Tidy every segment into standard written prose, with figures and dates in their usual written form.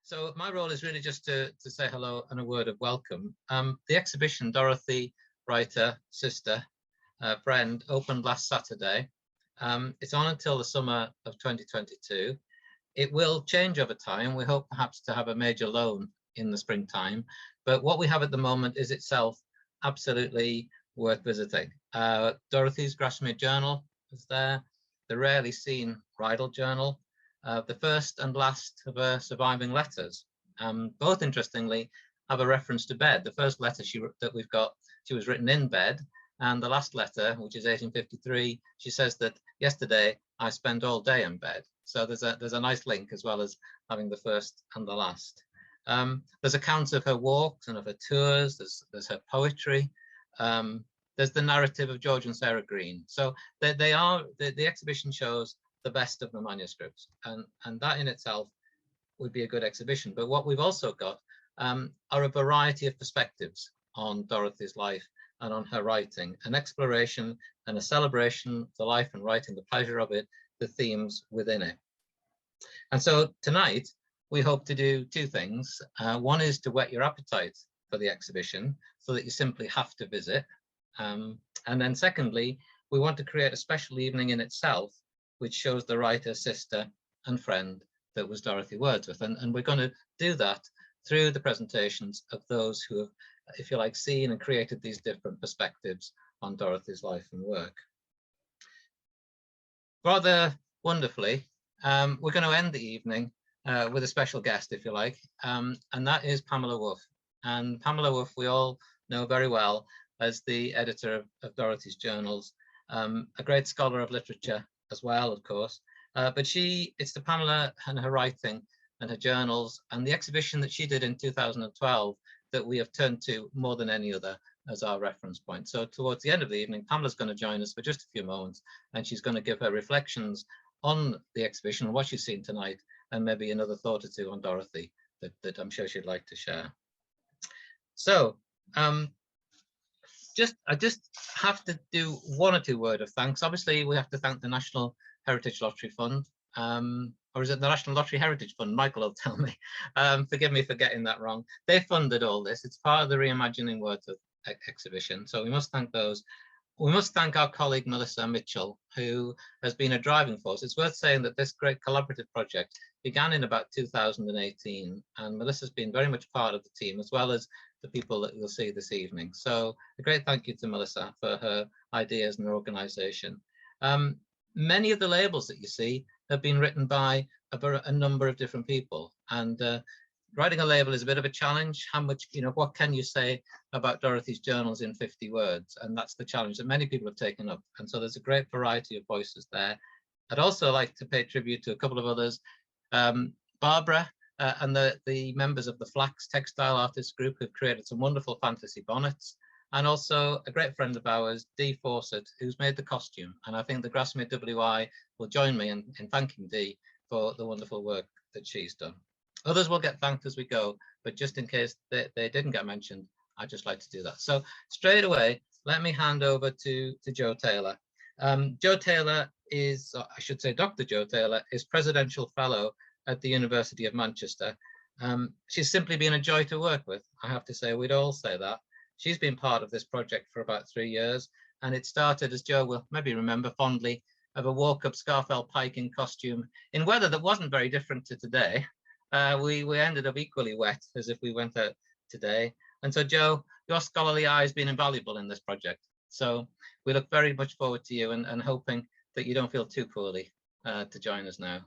So my role is really just to say hello and a word of welcome. The exhibition, Dorothy, writer, sister, friend, opened last Saturday. It's on until the summer of 2022. It will change over time. We hope perhaps to have a major loan in the springtime. But what we have at the moment is itself absolutely worth visiting. Dorothy's Grasmere journal is there, the rarely seen bridal journal, the first and last of her surviving letters. Both, interestingly, have a reference to bed. The first letter that we've got, she was written in bed, and the last letter, which is 1853, she says that yesterday I spent all day in bed. So there's a nice link, as well as having the first and the last. There's accounts of her walks and of her tours. There's her poetry. There's the narrative of George and Sarah Green. So the exhibition shows the best of the manuscripts, and that in itself would be a good exhibition. But what we've also got are a variety of perspectives on Dorothy's life and on her writing, an exploration and a celebration of the life and writing, the pleasure of it, the themes within it. And so tonight we hope to do two things. One is to whet your appetite for the exhibition so that you simply have to visit. And then secondly, we want to create a special evening in itself which shows the writer, sister and friend that was Dorothy Wordsworth. And we're going to do that through the presentations of those who have, if you like, seen and created these different perspectives on Dorothy's life and work. Rather wonderfully, we're going to end the evening with a special guest, if you like, and that is Pamela Wolfe. And Pamela Wolfe we all know very well as the editor of Dorothy's journals, a great scholar of literature as well, of course, but it's to Pamela and her writing and her journals and the exhibition that she did in 2012 that we have turned to more than any other as our reference point. So towards the end of the evening, Pamela's going to join us for just a few moments, and she's going to give her reflections on the exhibition and what she's seen tonight, and maybe another thought or two on Dorothy that I'm sure she'd like to share. So I just have to do one or two words of thanks. Obviously, we have to thank the National Heritage Lottery Fund, or is it the National Lottery Heritage Fund? Michael will tell me. Forgive me for getting that wrong. They funded all this. It's part of the Reimagining Wordsworth exhibition, so we must thank those. We must thank our colleague Melissa Mitchell, who has been a driving force. It's worth saying that this great collaborative project began in about 2018, and Melissa's been very much part of the team, as well as the people that you'll see this evening. So a great thank you to Melissa for her ideas and her organization. Many of the labels that you see have been written by a number of different people, and writing a label is a bit of a challenge. How much, what can you say about Dorothy's journals in 50 words? And that's the challenge that many people have taken up. And so there's a great variety of voices there. I'd also like to pay tribute to a couple of others. Barbara and the members of the Flax Textile Artists Group have created some wonderful fantasy bonnets. And also a great friend of ours, Dee Fawcett, who's made the costume. And I think the Grasmere WI will join me in thanking Dee for the wonderful work that she's done. Others will get thanked as we go, but just in case they didn't get mentioned, I'd just like to do that. So straight away, let me hand over to Jo Taylor. Jo Taylor is, I should say Dr. Jo Taylor, is Presidential Fellow at the University of Manchester. She's simply been a joy to work with, I have to say. We'd all say that. She's been part of this project for about 3 years, and it started, as Jo will maybe remember fondly, of a walk up Scarfell Pike in costume in weather that wasn't very different to today. We ended up equally wet as if we went out today. And so, Jo, your scholarly eye has been invaluable in this project. So we look very much forward to you and hoping that you don't feel too poorly to join us now.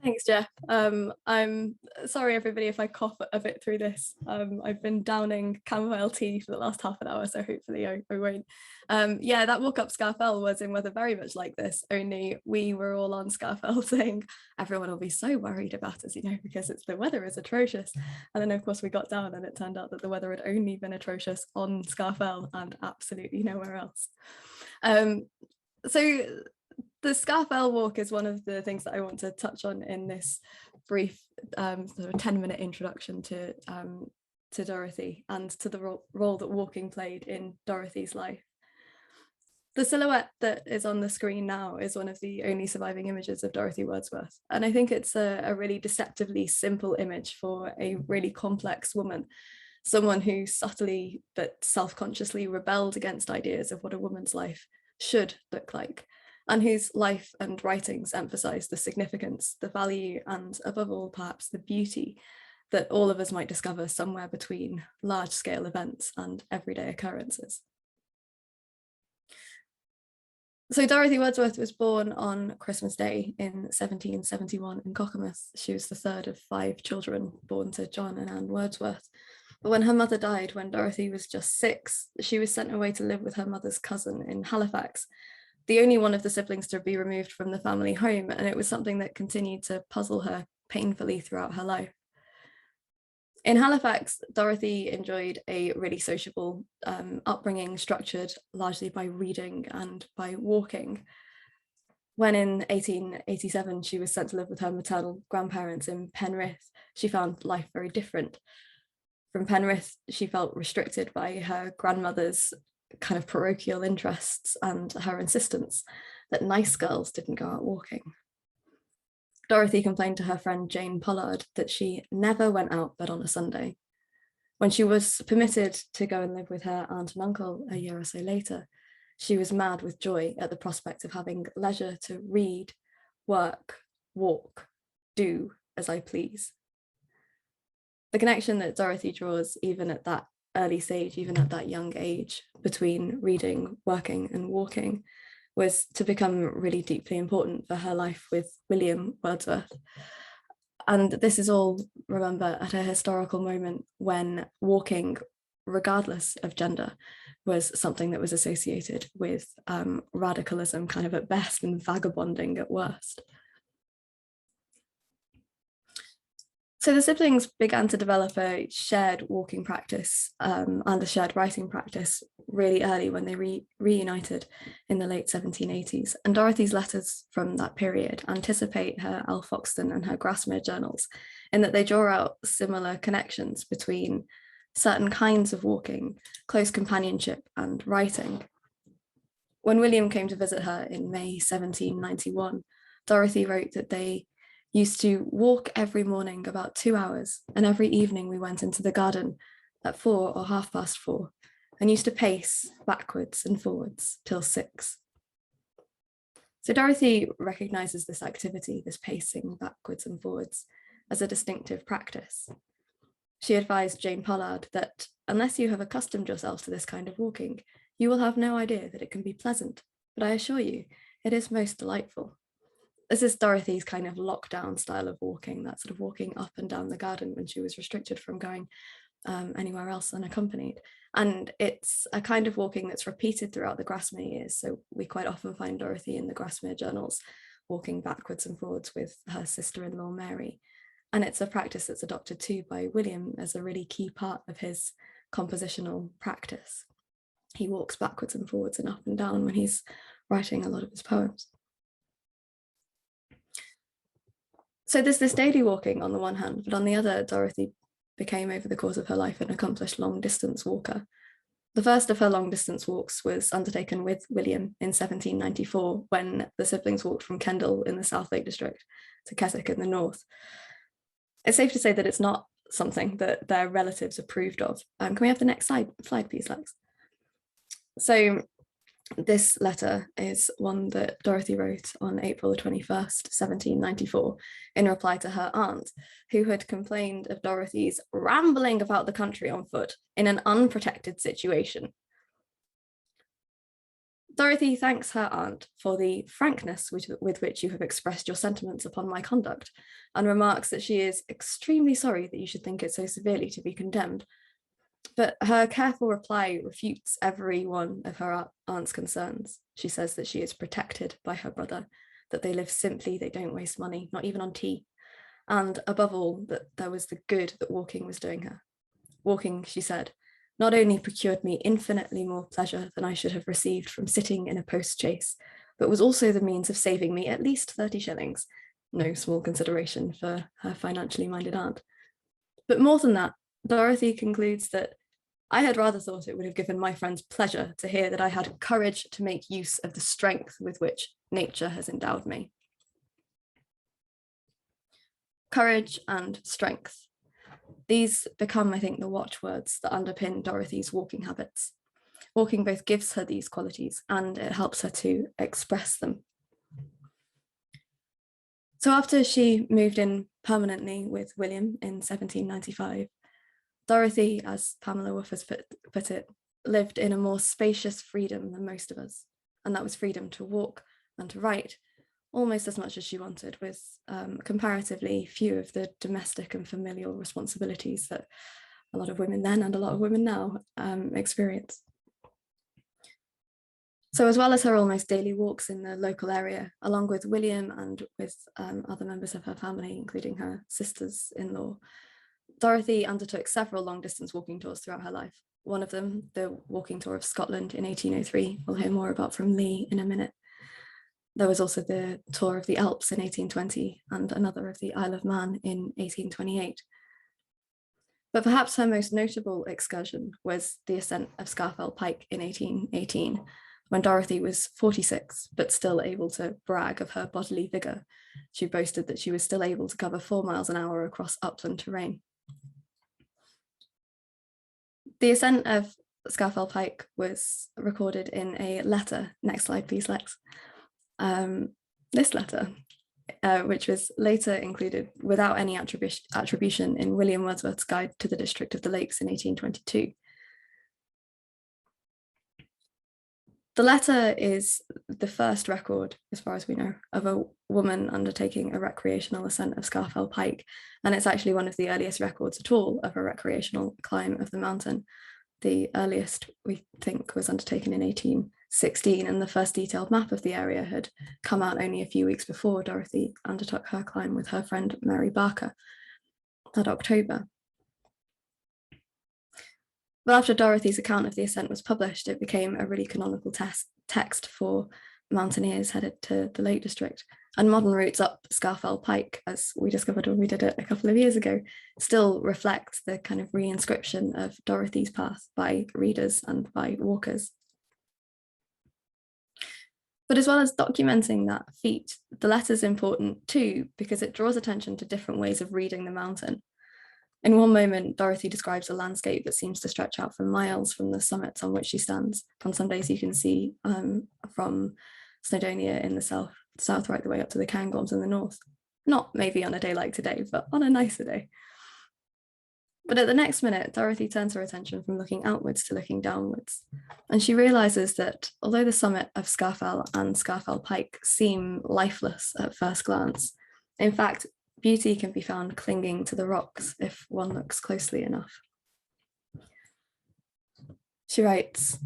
Thanks, Jeff. I'm sorry, everybody, if I cough a bit through this. I've been downing chamomile tea for the last half an hour, so hopefully I won't. Yeah, that walk up Scafell was in weather very much like this, only we were all on Scafell saying everyone will be so worried about us, because the weather is atrocious. And then, of course, we got down and it turned out that the weather had only been atrocious on Scafell and absolutely nowhere else. So the Scarfall walk is one of the things that I want to touch on in this brief sort of 10-minute introduction to Dorothy and to the role that walking played in Dorothy's life. The silhouette that is on the screen now is one of the only surviving images of Dorothy Wordsworth. And I think it's a really deceptively simple image for a really complex woman, someone who subtly but self-consciously rebelled against ideas of what a woman's life should look like, and whose life and writings emphasize the significance, the value, and above all, perhaps the beauty that all of us might discover somewhere between large-scale events and everyday occurrences. So Dorothy Wordsworth was born on Christmas Day in 1771 in Cockermouth. She was the third of 5 children born to John and Anne Wordsworth. But when her mother died, when Dorothy was just 6, she was sent away to live with her mother's cousin in Halifax, the only one of the siblings to be removed from the family home, and it was something that continued to puzzle her painfully throughout her life. In Halifax, Dorothy enjoyed a really sociable upbringing, structured largely by reading and by walking. When in 1887 she was sent to live with her maternal grandparents in Penrith, she found life very different. From Penrith, she felt restricted by her grandmother's kind of parochial interests and her insistence that nice girls didn't go out walking. Dorothy complained to her friend Jane Pollard that she never went out but on a Sunday. When she was permitted to go and live with her aunt and uncle a year or so later, she was mad with joy at the prospect of having leisure to read, work, walk, do as I please. The connection that Dorothy draws even at that early stage, even at that young age, between reading, working and walking was to become really deeply important for her life with William Wordsworth. And this is all, remember, at a historical moment when walking, regardless of gender, was something that was associated with radicalism kind of at best and vagabonding at worst. So the siblings began to develop a shared walking practice and a shared writing practice really early when they reunited in the late 1780s. And Dorothy's letters from that period anticipate her Alfoxden and her Grasmere journals in that they draw out similar connections between certain kinds of walking, close companionship and writing. When William came to visit her in May 1791, Dorothy wrote that they used to walk every morning about 2 hours, and every evening we went into the garden at 4 or 4:30, and used to pace backwards and forwards till 6. So Dorothy recognises this activity, this pacing backwards and forwards, as a distinctive practice. She advised Jane Pollard that unless you have accustomed yourself to this kind of walking, you will have no idea that it can be pleasant, but I assure you, it is most delightful. This is Dorothy's kind of lockdown style of walking, that sort of walking up and down the garden when she was restricted from going anywhere else unaccompanied. And it's a kind of walking that's repeated throughout the Grasmere years. So we quite often find Dorothy in the Grasmere journals walking backwards and forwards with her sister-in-law Mary. And it's a practice that's adopted too by William as a really key part of his compositional practice. He walks backwards and forwards and up and down when he's writing a lot of his poems. So there's this daily walking on the one hand, but on the other, Dorothy became over the course of her life an accomplished long distance walker. The first of her long distance walks was undertaken with William in 1794, when the siblings walked from Kendal in the South Lake District to Keswick in the north. It's safe to say that it's not something that their relatives approved of. Can we have the next slide please, Lex? So this letter is one that Dorothy wrote on April the 21st, 1794, in reply to her aunt, who had complained of Dorothy's rambling about the country on foot in an unprotected situation. Dorothy thanks her aunt for the frankness with which you have expressed your sentiments upon my conduct, and remarks that she is extremely sorry that you should think it so severely to be condemned. But her careful reply refutes every one of her aunt's concerns. She says that she is protected by her brother, that they live simply, they don't waste money, not even on tea. And above all, that there was the good that walking was doing her. Walking, she said, not only procured me infinitely more pleasure than I should have received from sitting in a post-chaise, but was also the means of saving me at least 30 shillings, no small consideration for her financially minded aunt. But more than that, Dorothy concludes that I had rather thought it would have given my friends pleasure to hear that I had courage to make use of the strength with which nature has endowed me. Courage and strength. These become, I think, the watchwords that underpin Dorothy's walking habits. Walking both gives her these qualities and it helps her to express them. So after she moved in permanently with William in 1795, Dorothy, as Pamela Wolfe has put it, lived in a more spacious freedom than most of us. And that was freedom to walk and to write almost as much as she wanted, with comparatively few of the domestic and familial responsibilities that a lot of women then and a lot of women now experience. So as well as her almost daily walks in the local area, along with William and with other members of her family, including her sisters-in-law, Dorothy undertook several long-distance walking tours throughout her life. One of them, the walking tour of Scotland in 1803, we'll hear more about from Lee in a minute. There was also the tour of the Alps in 1820 and another of the Isle of Man in 1828. But perhaps her most notable excursion was the ascent of Scarfall Pike in 1818, when Dorothy was 46, but still able to brag of her bodily vigour. She boasted that she was still able to cover 4 miles an hour across upland terrain. The ascent of Scafell Pike was recorded in a letter. Next slide, please, Lex. This letter, which was later included without any attribution in William Wordsworth's Guide to the District of the Lakes in 1822. The letter is the first record, as far as we know, of a woman undertaking a recreational ascent of Scarfell Pike, and it's actually one of the earliest records at all of a recreational climb of the mountain. The earliest, we think, was undertaken in 1816, and the first detailed map of the area had come out only a few weeks before Dorothy undertook her climb with her friend Mary Barker that October. But after Dorothy's account of the ascent was published, it became a really canonical text for mountaineers headed to the Lake District. And modern routes up Scarfell Pike, as we discovered when we did it a couple of years ago, still reflect the kind of reinscription of Dorothy's path by readers and by walkers. But as well as documenting that feat, the letter's important too, because it draws attention to different ways of reading the mountain. In one moment, Dorothy describes a landscape that seems to stretch out for miles from the summits on which she stands. On some days you can see from Snowdonia in the south right the way up to the Cairngorms in the north. Not maybe on a day like today, but on a nicer day. But at the next minute, Dorothy turns her attention from looking outwards to looking downwards. And she realizes that although the summit of Scafell and Scarfell Pike seem lifeless at first glance, in fact, beauty can be found clinging to the rocks if one looks closely enough. She writes,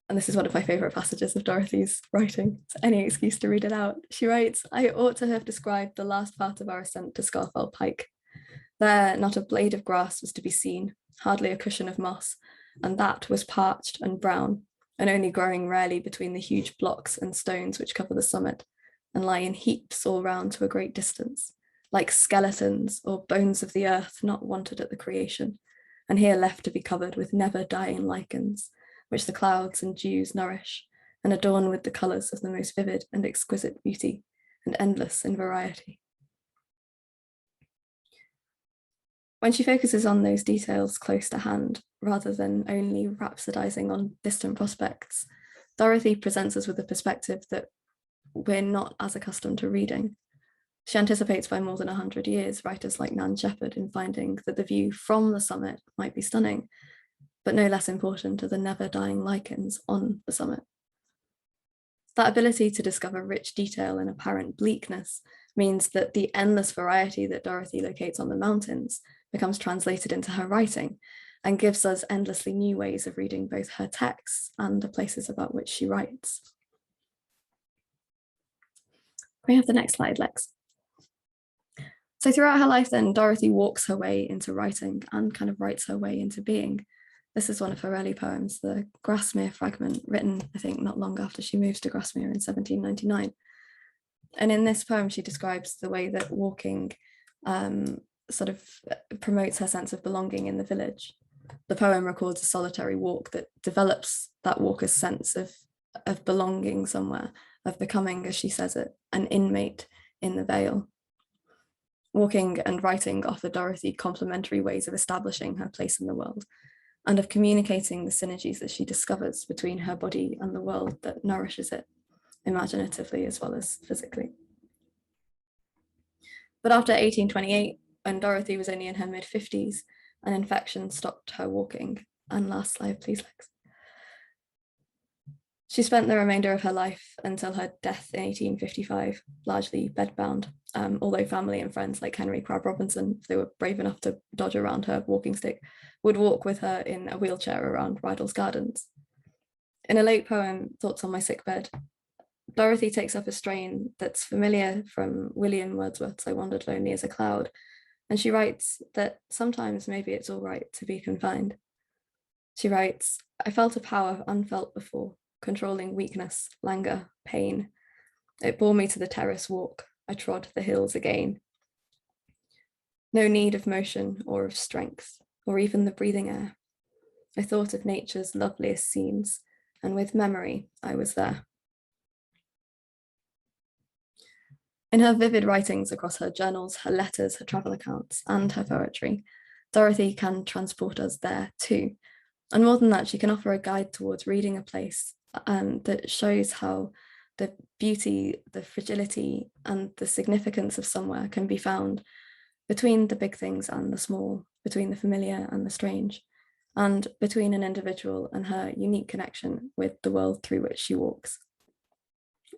and this is one of my favourite passages of Dorothy's writing, so any excuse to read it out. She writes, "I ought to have described the last part of our ascent to Scarfell Pike. There not a blade of grass was to be seen, hardly a cushion of moss, and that was parched and brown, and only growing rarely between the huge blocks and stones which cover the summit, and lie in heaps all round to a great distance, like skeletons or bones of the earth not wanted at the creation, and here left to be covered with never-dying lichens, which the clouds and dews nourish, and adorn with the colours of the most vivid and exquisite beauty, and endless in variety." When she focuses on those details close to hand, rather than only rhapsodizing on distant prospects, Dorothy presents us with a perspective that we're not as accustomed to reading. She anticipates by more than 100 years writers like Nan Shepherd in finding that the view from the summit might be stunning, but no less important are the never-dying lichens on the summit. That ability to discover rich detail in apparent bleakness means that the endless variety that Dorothy locates on the mountains becomes translated into her writing and gives us endlessly new ways of reading both her texts and the places about which she writes. Can we have the next slide, Lex? So throughout her life then, Dorothy walks her way into writing and kind of writes her way into being. This is one of her early poems, the Grasmere fragment, written, I think, not long after she moves to Grasmere in 1799. And in this poem, she describes the way that walking sort of promotes her sense of belonging in the village. The poem records a solitary walk that develops that walker's sense of belonging somewhere, of becoming, as she says it, an inmate in the vale. Walking and writing offer Dorothy complementary ways of establishing her place in the world and of communicating the synergies that she discovers between her body and the world that nourishes it, imaginatively as well as physically. But after 1828, when Dorothy was only in her mid-50s, an infection stopped her walking. And last slide, please, Lex. She spent the remainder of her life until her death in 1855, largely bedbound, although family and friends like Henry Crabb Robinson, if they were brave enough to dodge around her walking stick, would walk with her in a wheelchair around Rydal's Gardens. In a late poem, Thoughts on My Sickbed, Dorothy takes up a strain that's familiar from William Wordsworth's I Wandered Lonely as a Cloud, and she writes that sometimes maybe it's all right to be confined. She writes, I felt a power unfelt before, controlling weakness, languor, pain. It bore me to the terrace walk. I trod the hills again. No need of motion or of strength, or even the breathing air. I thought of nature's loveliest scenes, and with memory, I was there. In her vivid writings across her journals, her letters, her travel accounts, and her poetry, Dorothy can transport us there too. And more than that, she can offer a guide towards reading a place that shows how the beauty, the fragility, and the significance of somewhere can be found between the big things and the small, between the familiar and the strange, and between an individual and her unique connection with the world through which she walks.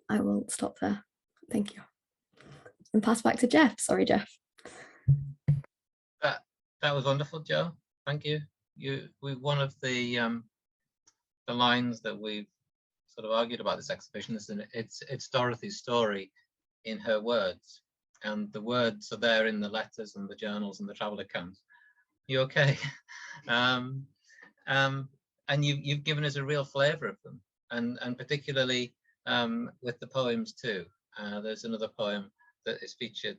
I will stop there. Thank you. And pass back to Jeff. Sorry, Jeff. That was wonderful, Jo. Thank you. One of the lines that we've sort of argued about this exhibition is it's Dorothy's story in her words, and the words are there in the letters and the journals and the travel accounts. You okay? And you've given us a real flavour of them, and particularly with the poems too. There's another poem that is featured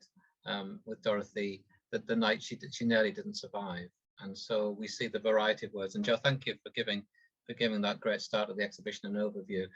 with Dorothy, that the night she nearly didn't survive, and so we see the variety of words. And Jo, thank you for giving that great start of the exhibition and overview.